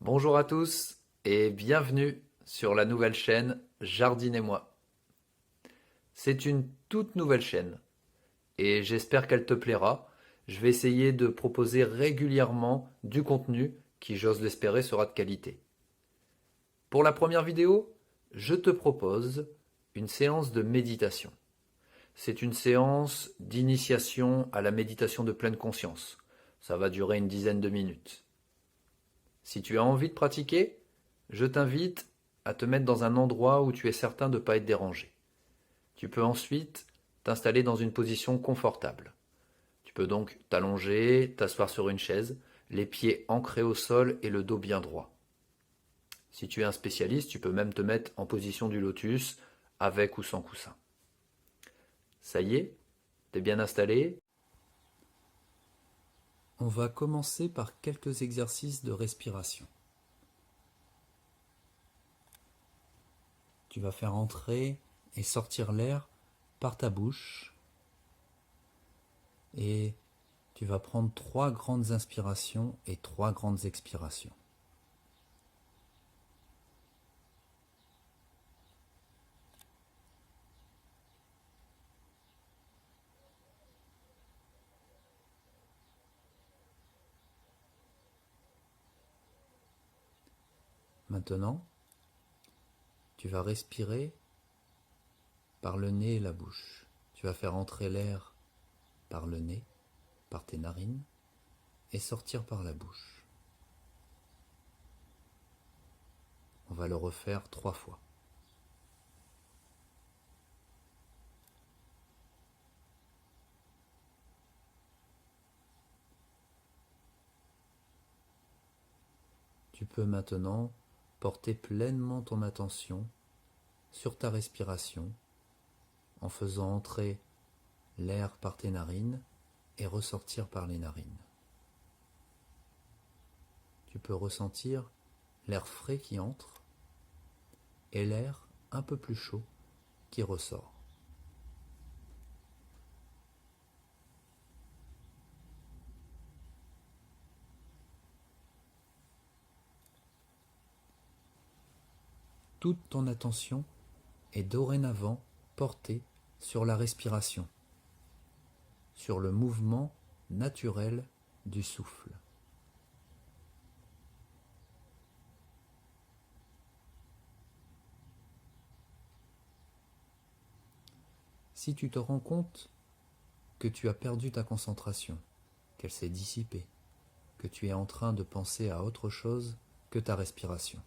Bonjour à tous et bienvenue sur la nouvelle chaîne Jardinez-moi. C'est une toute nouvelle chaîne et j'espère qu'elle te plaira. Je vais essayer de proposer régulièrement du contenu qui, j'ose l'espérer, sera de qualité. Pour la première vidéo, je te propose une séance de méditation. C'est une séance d'initiation à la méditation de pleine conscience. Ça va durer une dizaine de minutes. Si tu as envie de pratiquer, je t'invite à te mettre dans un endroit où tu es certain de ne pas être dérangé. Tu peux ensuite t'installer dans une position confortable. Tu peux donc t'allonger, t'asseoir sur une chaise, les pieds ancrés au sol et le dos bien droit. Si tu es un spécialiste, tu peux même te mettre en position du lotus, avec ou sans coussin. Ça y est, t'es bien installé? On va commencer par quelques exercices de respiration. Tu vas faire entrer et sortir l'air par ta bouche et tu vas prendre 3 grandes inspirations et 3 grandes expirations. Maintenant, tu vas respirer par le nez et la bouche. Tu vas faire entrer l'air par le nez, par tes narines, et sortir par la bouche. On va le refaire 3 fois. Tu peux maintenant porter pleinement ton attention sur ta respiration en faisant entrer l'air par tes narines et ressortir par les narines. Tu peux ressentir l'air frais qui entre et l'air un peu plus chaud qui ressort. Toute ton attention est dorénavant portée sur la respiration, sur le mouvement naturel du souffle. Si tu te rends compte que tu as perdu ta concentration, qu'elle s'est dissipée, que tu es en train de penser à autre chose que ta respiration,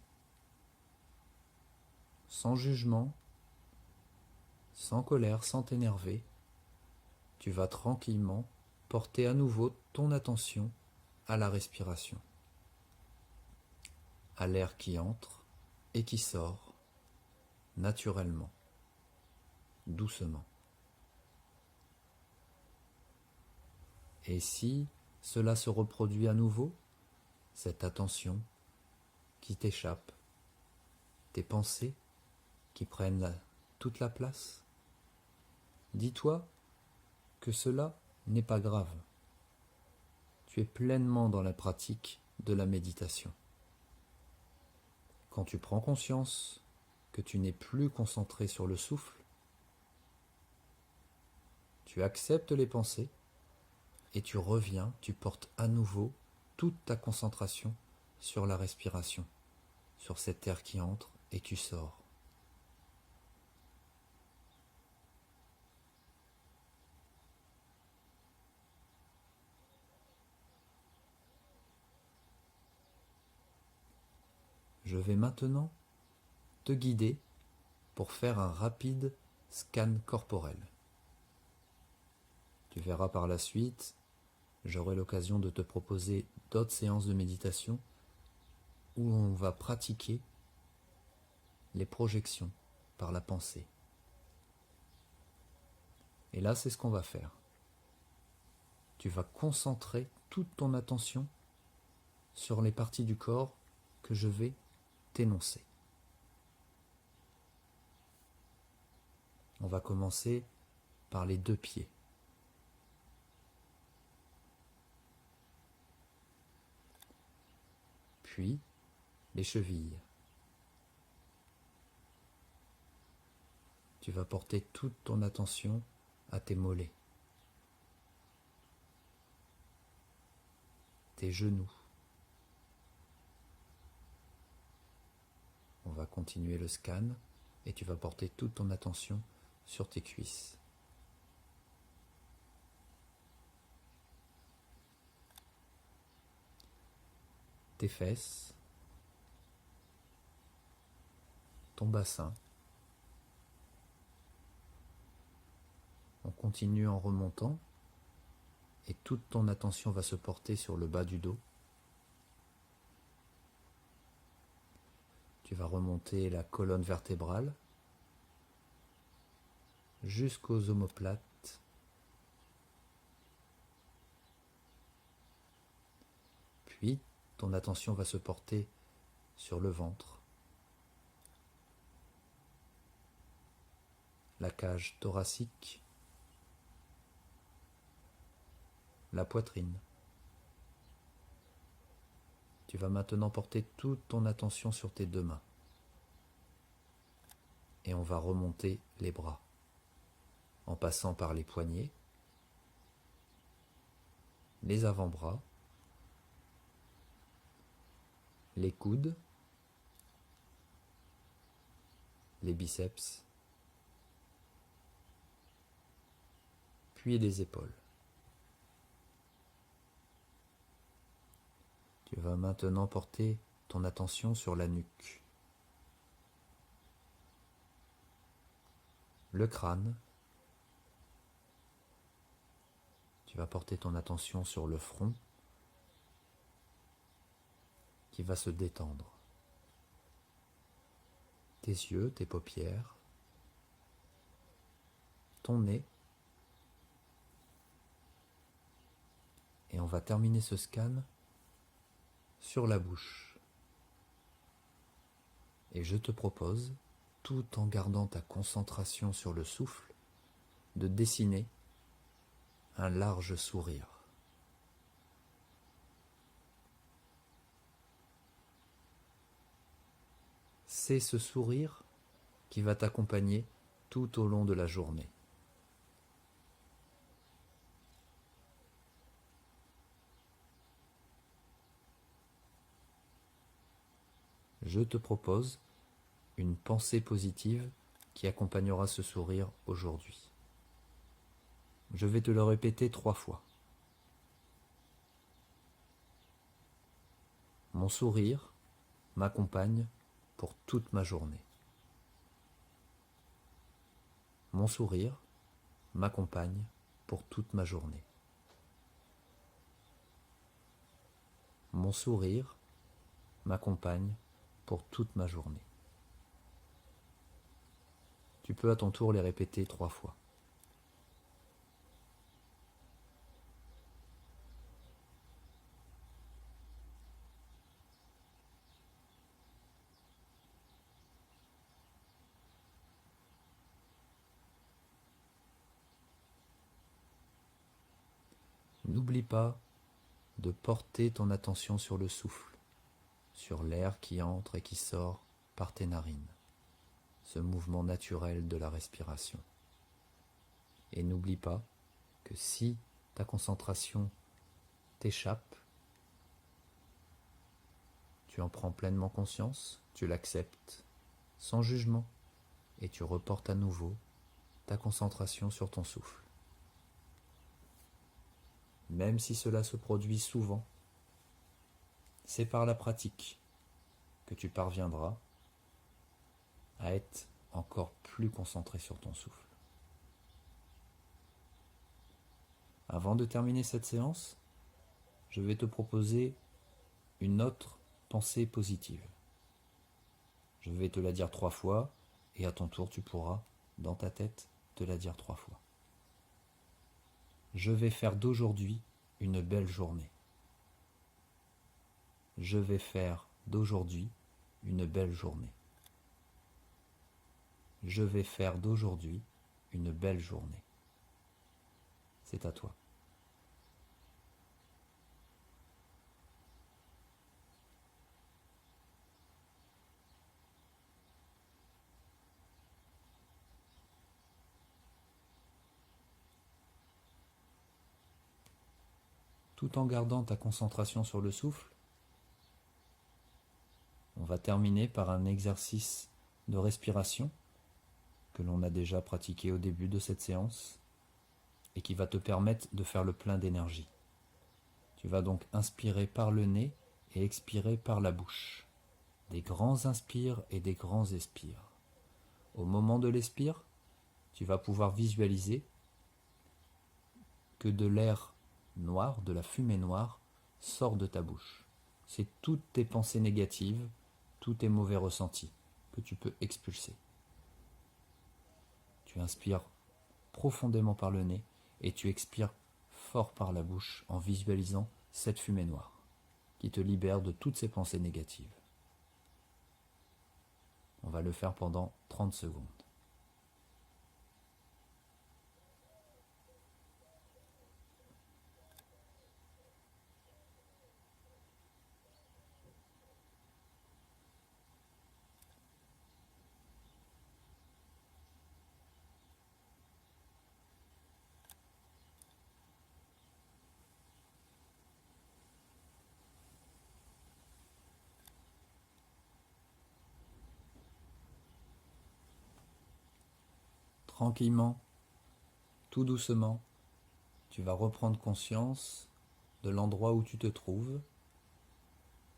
sans jugement, sans colère, sans t'énerver, tu vas tranquillement porter à nouveau ton attention à la respiration, à l'air qui entre et qui sort naturellement, doucement. Et si cela se reproduit à nouveau, cette attention qui t'échappe, tes pensées qui prennent toute la place, dis-toi que cela n'est pas grave. Tu es pleinement dans la pratique de la méditation. Quand tu prends conscience que tu n'es plus concentré sur le souffle, tu acceptes les pensées et tu reviens, tu portes à nouveau toute ta concentration sur la respiration, sur cet air qui entre et qui sort. Je vais maintenant te guider pour faire un rapide scan corporel. Tu verras par la suite, j'aurai l'occasion de te proposer d'autres séances de méditation où on va pratiquer les projections par la pensée. Et là, c'est ce qu'on va faire. Tu vas concentrer toute ton attention sur les parties du corps que je vais t'énoncer. On va commencer par les 2 pieds. Puis, les chevilles. Tu vas porter toute ton attention à tes mollets, tes genoux. On va continuer le scan et tu vas porter toute ton attention sur tes cuisses. Tes fesses, ton bassin. On continue en remontant et toute ton attention va se porter sur le bas du dos. Tu vas remonter la colonne vertébrale jusqu'aux omoplates. Puis ton attention va se porter sur le ventre, la cage thoracique, la poitrine. Tu vas maintenant porter toute ton attention sur tes deux mains. Et on va remonter les bras, en passant par les poignets, les avant-bras, les coudes, les biceps, puis les épaules. Tu vas maintenant porter ton attention sur la nuque, le crâne. Tu vas porter ton attention sur le front qui va se détendre. Tes yeux, tes paupières, ton nez. Et on va terminer ce scan sur la bouche. Et je te propose, tout en gardant ta concentration sur le souffle, de dessiner un large sourire. C'est ce sourire qui va t'accompagner tout au long de la journée. Je te propose une pensée positive qui accompagnera ce sourire aujourd'hui. Je vais te le répéter 3 fois. Mon sourire m'accompagne pour toute ma journée. Mon sourire m'accompagne pour toute ma journée. Mon sourire m'accompagne pour toute ma journée. Tu peux à ton tour les répéter 3 fois. N'oublie pas de porter ton attention sur le souffle, sur l'air qui entre et qui sort par tes narines, ce mouvement naturel de la respiration. Et n'oublie pas que si ta concentration t'échappe, tu en prends pleinement conscience, tu l'acceptes sans jugement et tu reportes à nouveau ta concentration sur ton souffle. Même si cela se produit souvent, c'est par la pratique que tu parviendras à être encore plus concentré sur ton souffle. Avant de terminer cette séance, je vais te proposer une autre pensée positive. Je vais te la dire 3 fois et à ton tour tu pourras, dans ta tête, te la dire 3 fois. Je vais faire d'aujourd'hui une belle journée. Je vais faire d'aujourd'hui une belle journée. Je vais faire d'aujourd'hui une belle journée. C'est à toi. tout en gardant ta concentration sur le souffle. On va terminer par un exercice de respiration que l'on a déjà pratiqué au début de cette séance et qui va te permettre de faire le plein d'énergie. Tu vas donc inspirer par le nez et expirer par la bouche. Des grands inspires et des grands expires. Au moment de l'expire, tu vas pouvoir visualiser que de l'air noir, de la fumée noire, sort de ta bouche. C'est toutes tes pensées négatives, tous tes mauvais ressentis que tu peux expulser. Tu inspires profondément par le nez et tu expires fort par la bouche en visualisant cette fumée noire qui te libère de toutes ces pensées négatives. On va le faire pendant 30 secondes. Tranquillement, tout doucement, tu vas reprendre conscience de l'endroit où tu te trouves,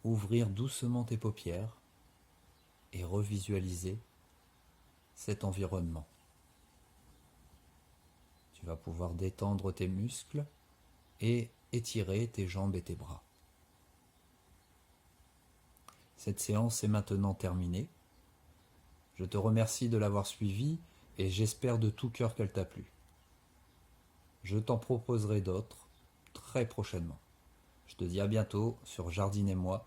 ouvrir doucement tes paupières et revisualiser cet environnement. Tu vas pouvoir détendre tes muscles et étirer tes jambes et tes bras. Cette séance est maintenant terminée. Je te remercie de l'avoir suivie et j'espère de tout cœur qu'elle t'a plu. Je t'en proposerai d'autres très prochainement. Je te dis à bientôt sur Jardine et moi.